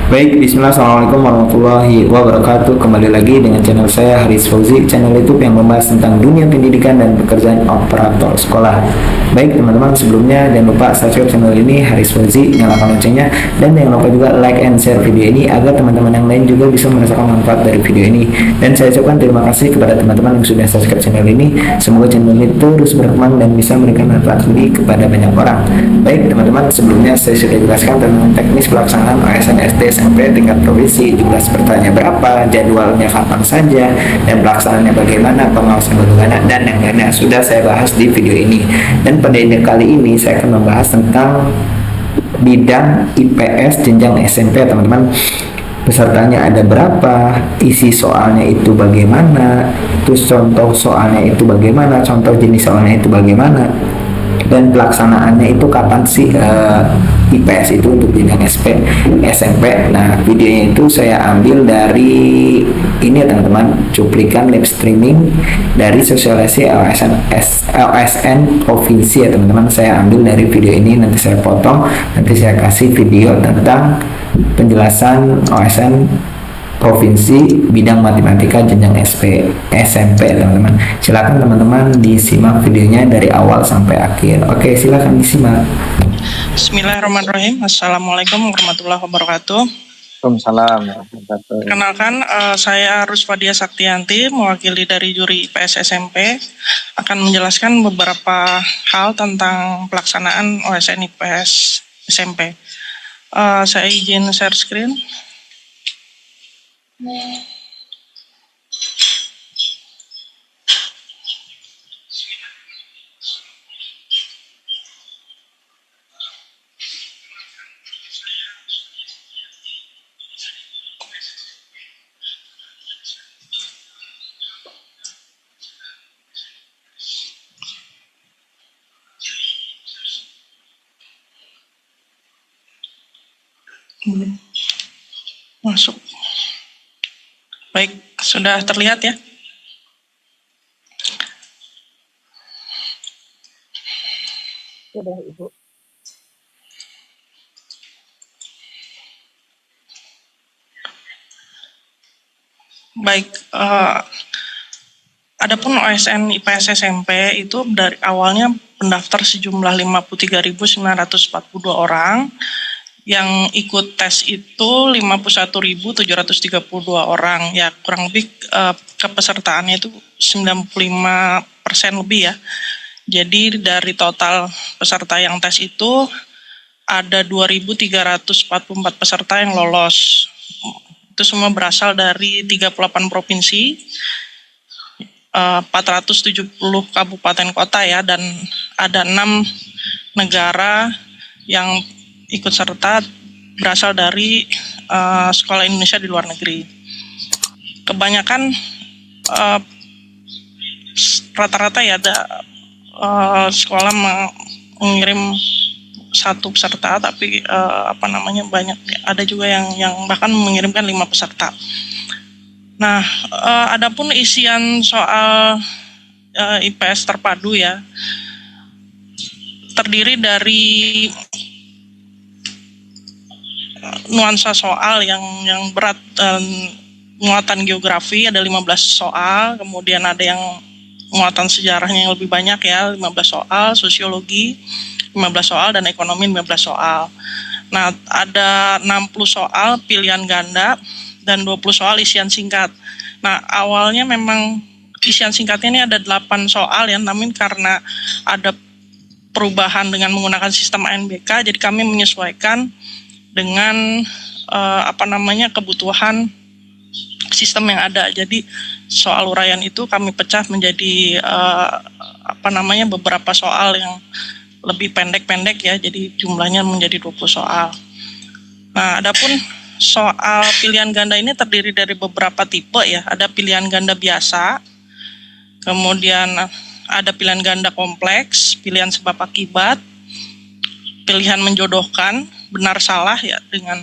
Baik, bismillah, assalamualaikum warahmatullahi wabarakatuh. Kembali lagi dengan channel saya Haris Fauzi, channel YouTube yang membahas tentang dunia pendidikan dan pekerjaan operator sekolah. Baik teman-teman, sebelumnya jangan lupa subscribe channel ini Haris Fauzi, nyalakan loncengnya, dan jangan lupa juga like and share video ini agar teman-teman yang lain juga bisa merasakan manfaat dari video ini. Dan saya ucapkan terima kasih kepada teman-teman yang sudah subscribe channel ini. Semoga channel ini terus berkembang dan bisa memberikan manfaat lebih kepada banyak orang. Baik teman-teman, sebelumnya saya sudah jelaskan tentang teknis pelaksanaan OSN SD SMP tingkat provinsi, jumlah pesertanya berapa, jadwalnya kapan saja, dan pelaksanaannya bagaimana, pengawasan bagaimana, dan yang lainnya sudah saya bahas di video ini. Dan pada kali ini saya akan membahas tentang bidang IPS jenjang SMP teman-teman. Pesertanya ada berapa, isi soalnya itu bagaimana, terus contoh soalnya itu bagaimana, contoh jenis soalnya itu bagaimana, dan pelaksanaannya itu kapan sih IPS itu untuk jenjang SMP. Nah, videonya itu saya ambil dari ini ya teman-teman, cuplikan live streaming dari sosialisasi LSN provinsi ya teman-teman. Saya ambil dari video ini, nanti saya potong, nanti saya kasih video tentang penjelasan OSN provinsi bidang matematika jenjang SMP teman-teman. Silakan teman-teman disimak videonya dari awal sampai akhir. Oke, silakan disimak. Bismillahirrahmanirrahim. Assalamualaikum warahmatullahi wabarakatuh. Waalaikumsalam warahmatullahi wabarakatuh. Kenalkan, saya Rusfadia Saktianti, mewakili dari juri IPS SMP, akan menjelaskan beberapa hal tentang pelaksanaan OSN IPS SMP. Saya izin share screen. Masuk. Baik, sudah terlihat ya? Sudah, Ibu. Baik, adapun OSN IPS SMP itu dari awalnya pendaftar sejumlah 53.942 orang, yang ikut tes itu 51.732 orang, ya kurang lebih kepesertaannya itu 95% lebih ya. Jadi dari total peserta yang tes itu ada 2.344 peserta yang lolos. Itu semua berasal dari 38 provinsi, 470 kabupaten kota ya, dan ada 6 negara yang ikut serta berasal dari sekolah Indonesia di luar negeri. Kebanyakan rata-rata ya ada sekolah mengirim satu peserta, tapi banyak, ada juga yang bahkan mengirimkan 5 peserta. Nah, adapun isian soal IPS terpadu ya, terdiri dari nuansa soal yang berat dan muatan geografi ada 15 soal, kemudian ada yang muatan sejarahnya yang lebih banyak ya, 15 soal, sosiologi 15 soal, dan ekonomi 15 soal. Nah, ada 60 soal pilihan ganda dan 20 soal isian singkat. Nah, awalnya memang isian singkatnya ini ada 8 soal ya, namun karena ada perubahan dengan menggunakan sistem ANBK, jadi kami menyesuaikan dengan kebutuhan sistem yang ada. Jadi soal uraian itu kami pecah menjadi beberapa soal yang lebih pendek-pendek ya, jadi jumlahnya menjadi 20 soal. Nah, adapun soal pilihan ganda ini terdiri dari beberapa tipe ya, ada pilihan ganda biasa, kemudian ada pilihan ganda kompleks, pilihan sebab akibat, pilihan menjodohkan, benar salah ya, dengan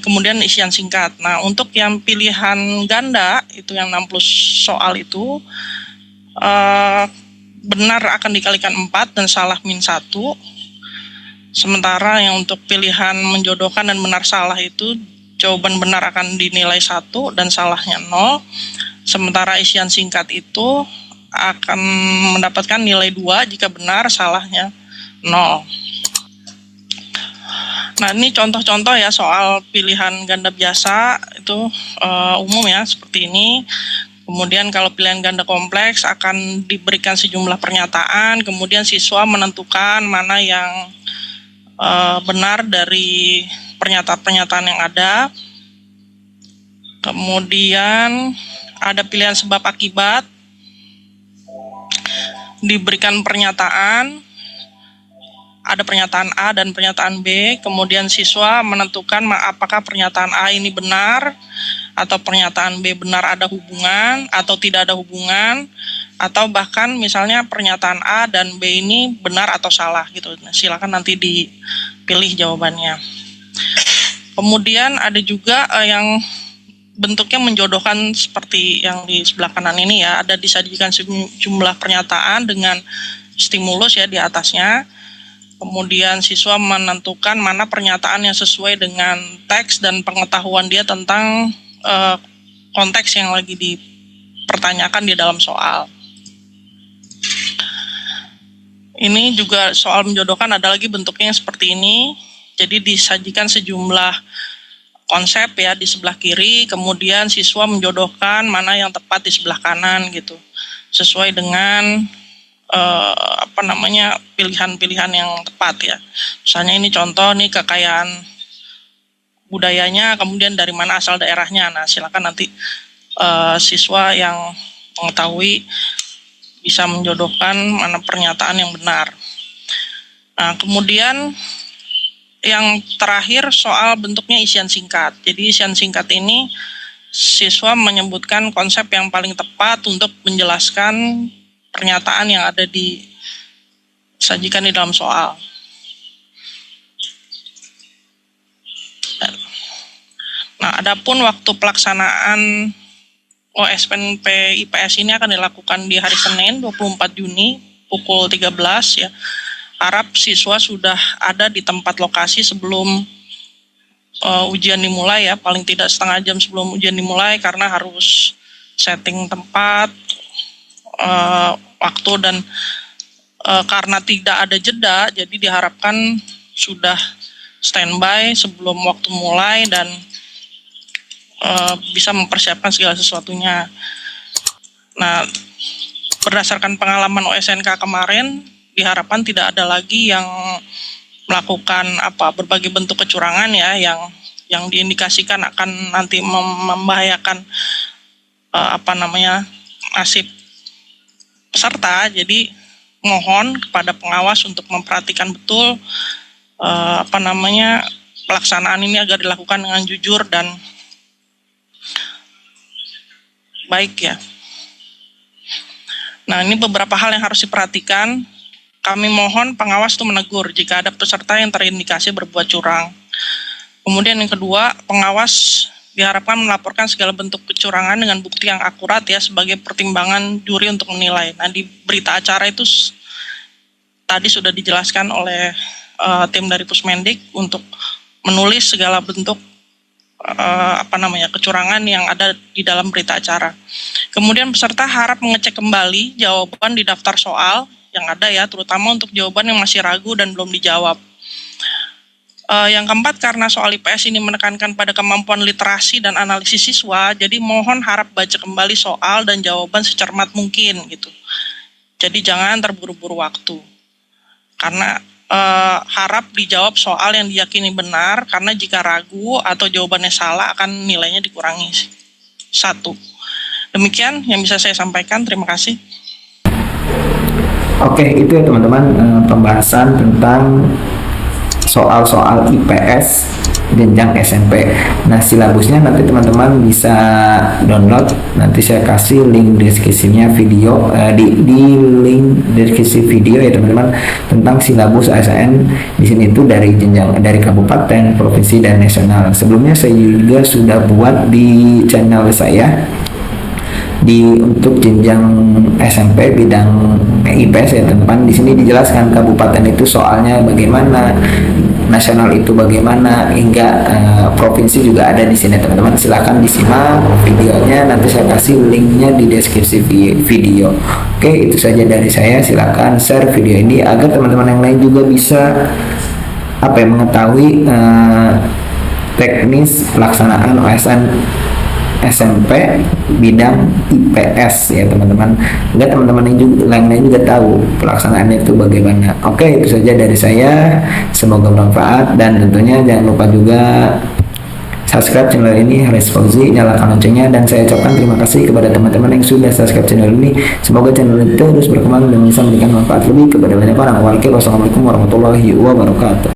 kemudian isian singkat. Nah, untuk yang pilihan ganda itu yang 60 soal itu benar akan dikalikan 4 dan salah min 1. Sementara yang untuk pilihan menjodohkan dan benar salah itu jawaban benar akan dinilai 1 dan salahnya 0. Sementara isian singkat itu akan mendapatkan nilai 2 jika benar, salahnya 0. Nah, ini contoh-contoh ya soal pilihan ganda biasa itu umum ya seperti ini. Kemudian kalau pilihan ganda kompleks akan diberikan sejumlah pernyataan, kemudian siswa menentukan mana yang benar dari pernyataan-pernyataan yang ada. Kemudian ada pilihan sebab akibat, diberikan pernyataan, ada pernyataan A dan pernyataan B, kemudian siswa menentukan apakah pernyataan A ini benar atau pernyataan B benar ada hubungan atau tidak ada hubungan, atau bahkan misalnya pernyataan A dan B ini benar atau salah gitu. Nah, silakan nanti dipilih jawabannya. Kemudian ada juga yang bentuknya menjodohkan seperti yang di sebelah kanan ini ya, ada disajikan sejumlah pernyataan dengan stimulus ya di atasnya. Kemudian siswa menentukan mana pernyataan yang sesuai dengan teks dan pengetahuan dia tentang konteks yang lagi dipertanyakan di dalam soal. Ini juga soal menjodohkan ada lagi bentuknya seperti ini. Jadi disajikan sejumlah konsep ya di sebelah kiri, kemudian siswa menjodohkan mana yang tepat di sebelah kanan gitu. Sesuai dengan pilihan-pilihan yang tepat ya. Misalnya ini contoh nih kekayaan budayanya, kemudian dari mana asal daerahnya. Nah, silakan nanti siswa yang mengetahui bisa menjodohkan mana pernyataan yang benar. Nah, kemudian yang terakhir soal bentuknya isian singkat. Jadi isian singkat ini siswa menyebutkan konsep yang paling tepat untuk menjelaskan pernyataan yang ada disajikan di dalam soal. Nah, adapun waktu pelaksanaan OSNP IPS ini akan dilakukan di hari Senin 24 Juni pukul 13 ya. Harap siswa sudah ada di tempat lokasi sebelum ujian dimulai ya, paling tidak setengah jam sebelum ujian dimulai, karena harus setting tempat, waktu, dan karena tidak ada jeda, jadi diharapkan sudah standby sebelum waktu mulai dan bisa mempersiapkan segala sesuatunya. Nah, berdasarkan pengalaman OSNK kemarin, diharapkan tidak ada lagi yang melakukan berbagai bentuk kecurangan ya, yang diindikasikan akan nanti membahayakan nasib peserta. Jadi mohon kepada pengawas untuk memperhatikan betul pelaksanaan ini agar dilakukan dengan jujur dan baik ya. Nah, ini beberapa hal yang harus diperhatikan. Kami mohon pengawas itu menegur jika ada peserta yang terindikasi berbuat curang. Kemudian yang kedua, pengawas diharapkan melaporkan segala bentuk kecurangan dengan bukti yang akurat ya sebagai pertimbangan juri untuk menilai. Nah, di berita acara itu tadi sudah dijelaskan oleh tim dari Pusmendik untuk menulis segala bentuk kecurangan yang ada di dalam berita acara. Kemudian peserta harap mengecek kembali jawaban di daftar soal yang ada ya, terutama untuk jawaban yang masih ragu dan belum dijawab. Yang keempat, karena soal IPS ini menekankan pada kemampuan literasi dan analisis siswa, jadi mohon harap baca kembali soal dan jawaban secermat mungkin gitu. Jadi jangan terburu-buru waktu. Karena harap dijawab soal yang diyakini benar, karena jika ragu atau jawabannya salah akan nilainya dikurangi 1. Demikian yang bisa saya sampaikan, terima kasih. Oke, itu ya teman-teman pembahasan tentang soal-soal IPS jenjang SMP. Nah, silabusnya nanti teman-teman bisa download. Nanti saya kasih link deskripsinya video di link deskripsi video ya teman-teman, tentang silabus ASN di sini itu dari jenjang dari kabupaten, provinsi, dan nasional. Sebelumnya saya juga sudah buat di channel saya untuk jenjang SMP bidang IPS ya teman-teman. Di sini dijelaskan kabupaten itu soalnya bagaimana, nasional itu bagaimana, hingga provinsi juga ada di sini teman-teman. Silahkan disimak videonya, nanti saya kasih linknya di deskripsi video. Oke, itu saja dari saya. Silahkan share video ini agar teman-teman yang lain juga bisa mengetahui teknis pelaksanaan OSN SMP bidang IPS ya teman-teman. Enggak, teman-teman yang lain juga tahu pelaksanaannya itu bagaimana. Oke, itu saja dari saya. Semoga bermanfaat dan tentunya jangan lupa juga subscribe channel ini, Haris Fauzi, nyalakan loncengnya, dan saya ucapkan terima kasih kepada teman-teman yang sudah subscribe channel ini. Semoga channel ini terus berkembang dan bisa memberikan manfaat lebih kepada banyak orang. Wassalamualaikum warahmatullahi wabarakatuh.